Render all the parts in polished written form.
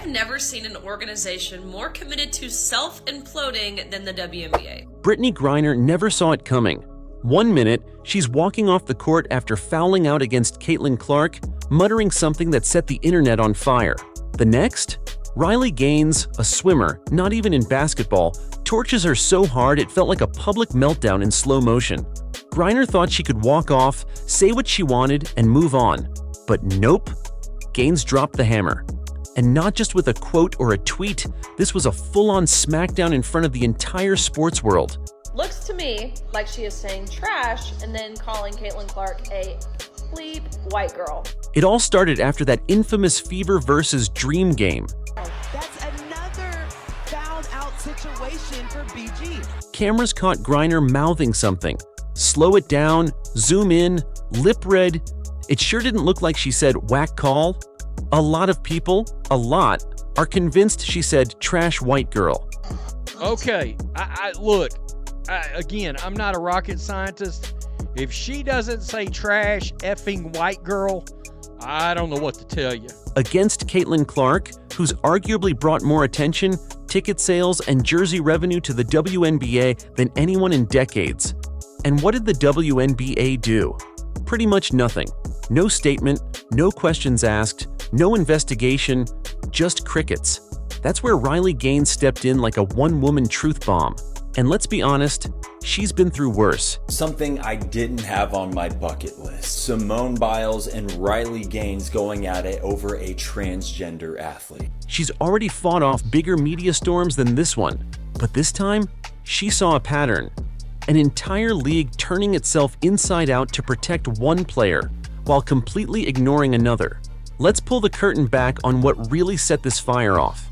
never seen an organization more committed to self-imploding than the WNBA. Brittney Griner never saw it coming. One minute, she's walking off the court after fouling out against Caitlin Clark, muttering something that set the internet on fire. The next, Riley Gaines, a swimmer, not even in basketball, torches her so hard it felt like a public meltdown in slow motion. Griner thought she could walk off, say what she wanted, and move on. But nope, Gaines dropped the hammer. And not just with a quote or a tweet, this was a full-on smackdown in front of the entire sports world. Looks to me like she is saying trash and then calling Caitlin Clark a plebe white girl. It all started after that infamous Fever versus Dream game. That's another fouled out situation for BG. Cameras caught Griner mouthing something. Slow it down, zoom in, lip read. It sure didn't look like she said whack call. A lot of people, are convinced she said trash white girl. Okay, look, again, I'm not a rocket scientist. If she doesn't say trash effing white girl, I don't know what to tell you. Against Caitlin Clark, who's arguably brought more attention, ticket sales, and jersey revenue to the WNBA than anyone in decades. And what did the WNBA do? Pretty much nothing. No statement, no questions asked, no investigation, just crickets. That's where Riley Gaines stepped in like a one-woman truth bomb. And let's be honest, she's been through worse. Something I didn't have on my bucket list. Simone Biles and Riley Gaines going at it over a transgender athlete. She's already fought off bigger media storms than this one. But this time, she saw a pattern. An entire league turning itself inside out to protect one player, while completely ignoring another. Let's pull the curtain back on what really set this fire off.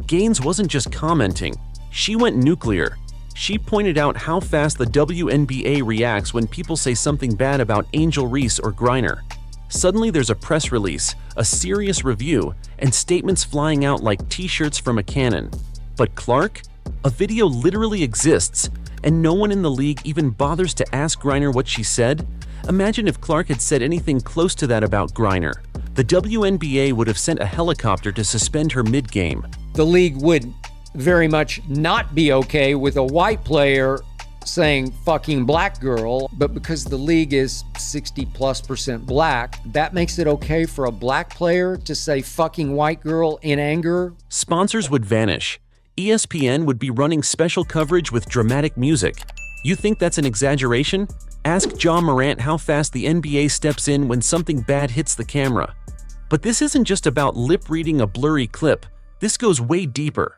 Gaines wasn't just commenting, she went nuclear. She pointed out how fast the WNBA reacts when people say something bad about Angel Reese or Griner. Suddenly there's a press release, a serious review, and statements flying out like t-shirts from a cannon. But Clark? A video literally exists, and no one in the league even bothers to ask Griner what she said? Imagine if Clark had said anything close to that about Griner. The WNBA would have sent a helicopter to suspend her mid-game. The league would very much not be okay with a white player saying fucking black girl, but because the league is 60+% black, that makes it okay for a black player to say fucking white girl in anger. Sponsors would vanish. ESPN would be running special coverage with dramatic music. You think that's an exaggeration? Ask Ja Morant how fast the NBA steps in when something bad hits the camera. But this isn't just about lip-reading a blurry clip. This goes way deeper.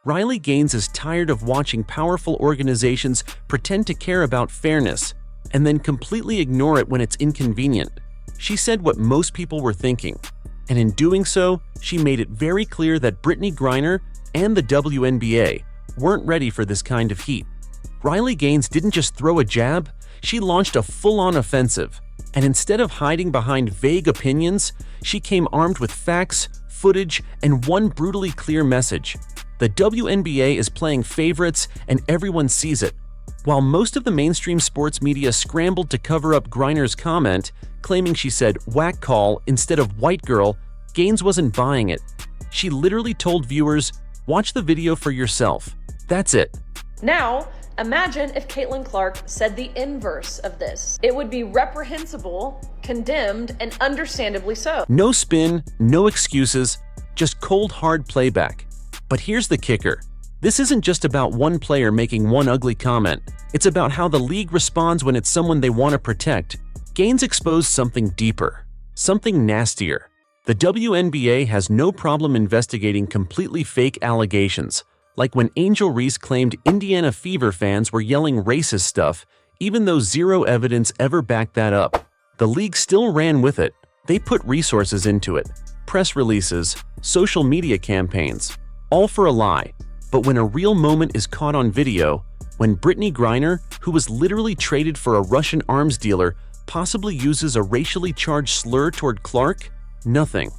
Riley Gaines is tired of watching powerful organizations pretend to care about fairness and then completely ignore it when it's inconvenient. She said what most people were thinking, and in doing so, she made it very clear that Brittney Griner and the WNBA weren't ready for this kind of heat. Riley Gaines didn't just throw a jab, she launched a full-on offensive. And instead of hiding behind vague opinions, she came armed with facts, footage, and one brutally clear message. The WNBA is playing favorites and everyone sees it. While most of the mainstream sports media scrambled to cover up Griner's comment, claiming she said whack call instead of white girl, Gaines wasn't buying it. She literally told viewers, watch the video for yourself. That's it. Now, imagine if Caitlin Clark said the inverse of this. It would be reprehensible, condemned, and understandably so. No spin, no excuses, just cold hard playback. But here's the kicker. This isn't just about one player making one ugly comment. It's about how the league responds when it's someone they want to protect. Gaines exposed something deeper, something nastier. The WNBA has no problem investigating completely fake allegations, like when Angel Reese claimed Indiana Fever fans were yelling racist stuff, even though zero evidence ever backed that up. The league still ran with it. They put resources into it, press releases, social media campaigns, all for a lie. But when a real moment is caught on video, when Brittney Griner, who was literally traded for a Russian arms dealer, possibly uses a racially charged slur toward Clark, nothing.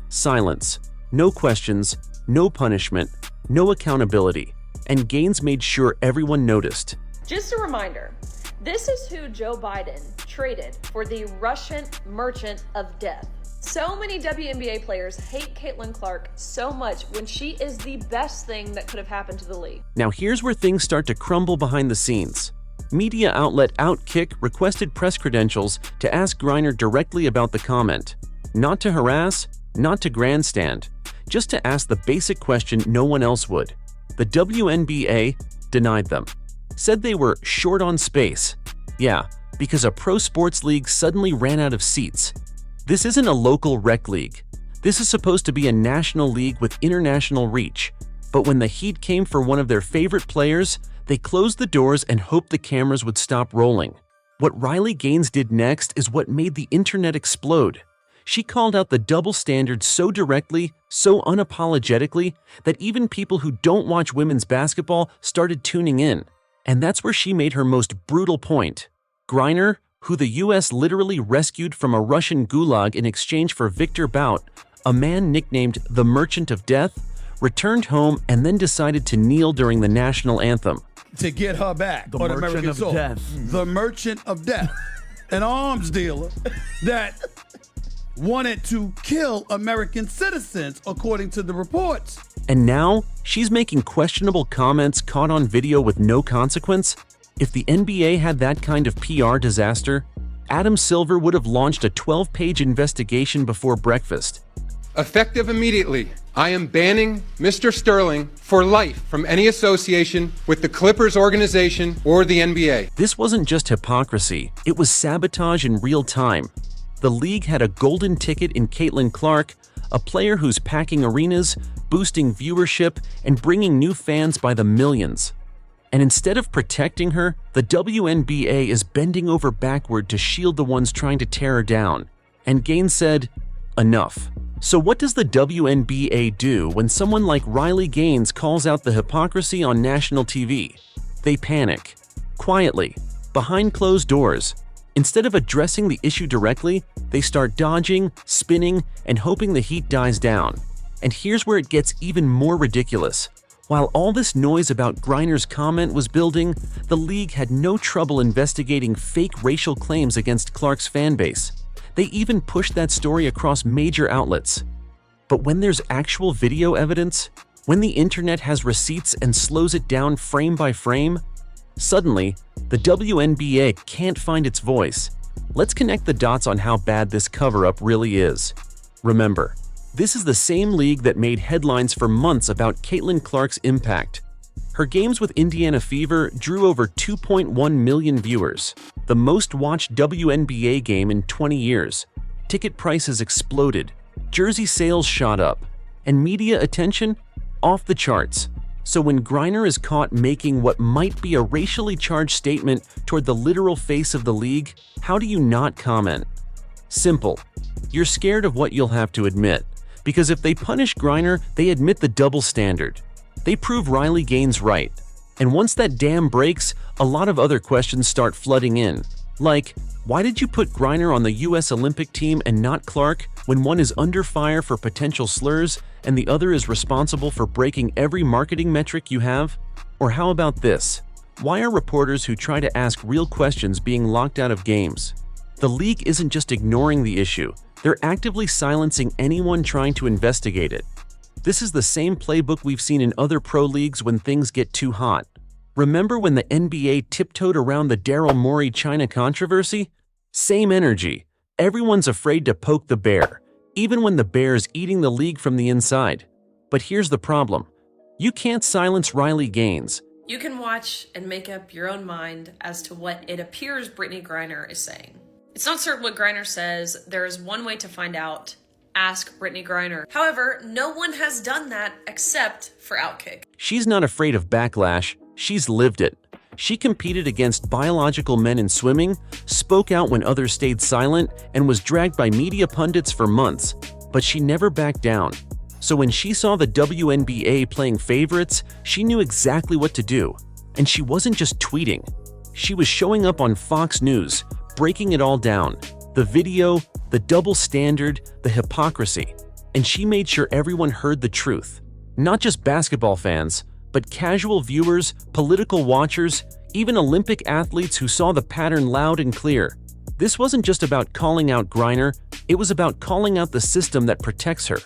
Silence. No questions, no punishment, no accountability. And Gaines made sure everyone noticed. Just a reminder, this is who Joe Biden traded for the Russian merchant of death. So many WNBA players hate Caitlin Clark so much when she is the best thing that could have happened to the league. Now here's where things start to crumble behind the scenes. Media outlet Outkick requested press credentials to ask Griner directly about the comment. Not to harass, not to grandstand, just to ask the basic question no one else would. The WNBA denied them. Said they were short on space. Yeah, because a pro sports league suddenly ran out of seats. This isn't a local rec league. This is supposed to be a national league with international reach. But when the heat came for one of their favorite players, they closed the doors and hoped the cameras would stop rolling. What Riley Gaines did next is what made the internet explode. She called out the double standard so directly, so unapologetically, that even people who don't watch women's basketball started tuning in. And that's where she made her most brutal point. Griner, who the US literally rescued from a Russian gulag in exchange for Victor Bout, a man nicknamed the Merchant of Death, returned home and then decided to kneel during the national anthem. To get her back, The or the Merchant American of Soul. Death. The Merchant of Death, an arms dealer that wanted to kill American citizens, according to the reports. And now, she's making questionable comments caught on video with no consequence? If the NBA had that kind of PR disaster, Adam Silver would have launched a 12-page investigation before breakfast. Effective immediately, I am banning Mr. Sterling for life from any association with the Clippers organization or the NBA. This wasn't just hypocrisy, it was sabotage in real time. The league had a golden ticket in Caitlin Clark, a player who's packing arenas, boosting viewership, and bringing new fans by the millions. And instead of protecting her, the WNBA is bending over backward to shield the ones trying to tear her down. And Gaines said, enough. So what does the WNBA do when someone like Riley Gaines calls out the hypocrisy on national TV? They panic. Quietly, behind closed doors. Instead of addressing the issue directly, they start dodging, spinning, and hoping the heat dies down. And here's where it gets even more ridiculous. While all this noise about Griner's comment was building, the league had no trouble investigating fake racial claims against Clark's fanbase. They even pushed that story across major outlets. But when there's actual video evidence, when the internet has receipts and slows it down frame by frame, suddenly, the WNBA can't find its voice. Let's connect the dots on how bad this cover-up really is. Remember, this is the same league that made headlines for months about Caitlin Clark's impact. Her games with Indiana Fever drew over 2.1 million viewers, the most-watched WNBA game in 20 years. Ticket prices exploded, jersey sales shot up, and media attention off the charts. So when Griner is caught making what might be a racially charged statement toward the literal face of the league, how do you not comment? Simple. You're scared of what you'll have to admit. Because if they punish Griner, they admit the double standard. They prove Riley Gaines right. And once that dam breaks, a lot of other questions start flooding in. Like, why did you put Griner on the US Olympic team and not Clark when one is under fire for potential slurs and the other is responsible for breaking every marketing metric you have? Or how about this? Why are reporters who try to ask real questions being locked out of games? The league isn't just ignoring the issue. They're actively silencing anyone trying to investigate it. This is the same playbook we've seen in other pro leagues when things get too hot. Remember when the NBA tiptoed around the Daryl Morey China controversy? Same energy. Everyone's afraid to poke the bear, even when the bear's eating the league from the inside. But here's the problem. You can't silence Riley Gaines. You can watch and make up your own mind as to what it appears Brittney Griner is saying. It's not certain what Griner says. There is one way to find out. Ask Brittney Griner. However, no one has done that except for Outkick. She's not afraid of backlash. She's lived it. She competed against biological men in swimming, spoke out when others stayed silent, and was dragged by media pundits for months. But she never backed down. So when she saw the WNBA playing favorites, she knew exactly what to do. And she wasn't just tweeting. She was showing up on Fox News, breaking it all down. The video, the double standard, the hypocrisy. And she made sure everyone heard the truth. Not just basketball fans, but casual viewers, political watchers, even Olympic athletes who saw the pattern loud and clear. This wasn't just about calling out Griner, it was about calling out the system that protects her.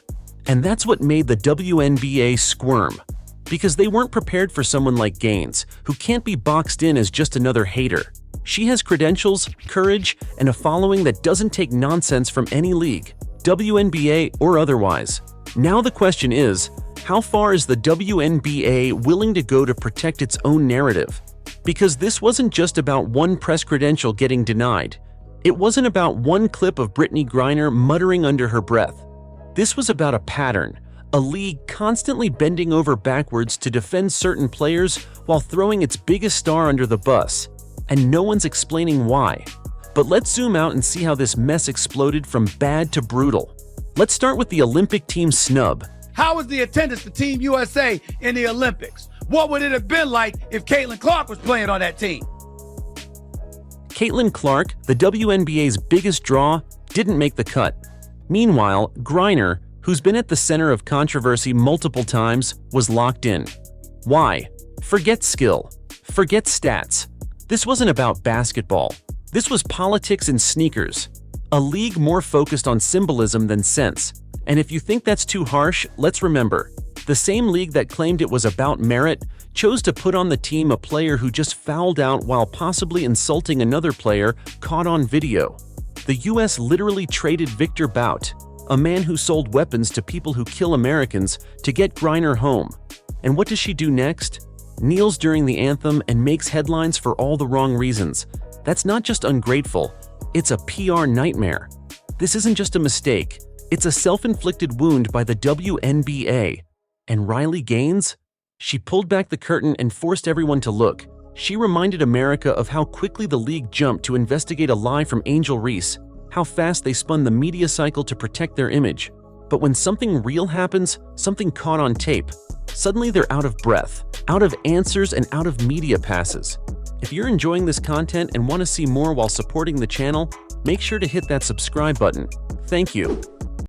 And that's what made the WNBA squirm. Because they weren't prepared for someone like Gaines, who can't be boxed in as just another hater. She has credentials, courage, and a following that doesn't take nonsense from any league, WNBA or otherwise. Now the question is, how far is the WNBA willing to go to protect its own narrative? Because this wasn't just about one press credential getting denied. It wasn't about one clip of Brittney Griner muttering under her breath. This was about a pattern, a league constantly bending over backwards to defend certain players while throwing its biggest star under the bus. And no one's explaining why. But let's zoom out and see how this mess exploded from bad to brutal. Let's start with the Olympic team snub. How was the attendance to Team USA in the Olympics? What would it have been like if Caitlin Clark was playing on that team? Caitlin Clark, the WNBA's biggest draw, didn't make the cut. Meanwhile, Griner, who's been at the center of controversy multiple times, was locked in. Why? Forget skill. Forget stats. This wasn't about basketball. This was politics and sneakers. A league more focused on symbolism than sense. And if you think that's too harsh, let's remember, the same league that claimed it was about merit chose to put on the team a player who just fouled out while possibly insulting another player caught on video. The US literally traded Victor Bout, a man who sold weapons to people who kill Americans, to get Griner home. And what does she do next? Kneels during the anthem and makes headlines for all the wrong reasons. That's not just ungrateful, it's a PR nightmare. This isn't just a mistake, it's a self-inflicted wound by the WNBA. And Riley Gaines? She pulled back the curtain and forced everyone to look. She reminded America of how quickly the league jumped to investigate a lie from Angel Reese, how fast they spun the media cycle to protect their image. But when something real happens, something caught on tape, suddenly they're out of breath, out of answers, and out of media passes. If you're enjoying this content and want to see more while supporting the channel, make sure to hit that subscribe button. Thank you.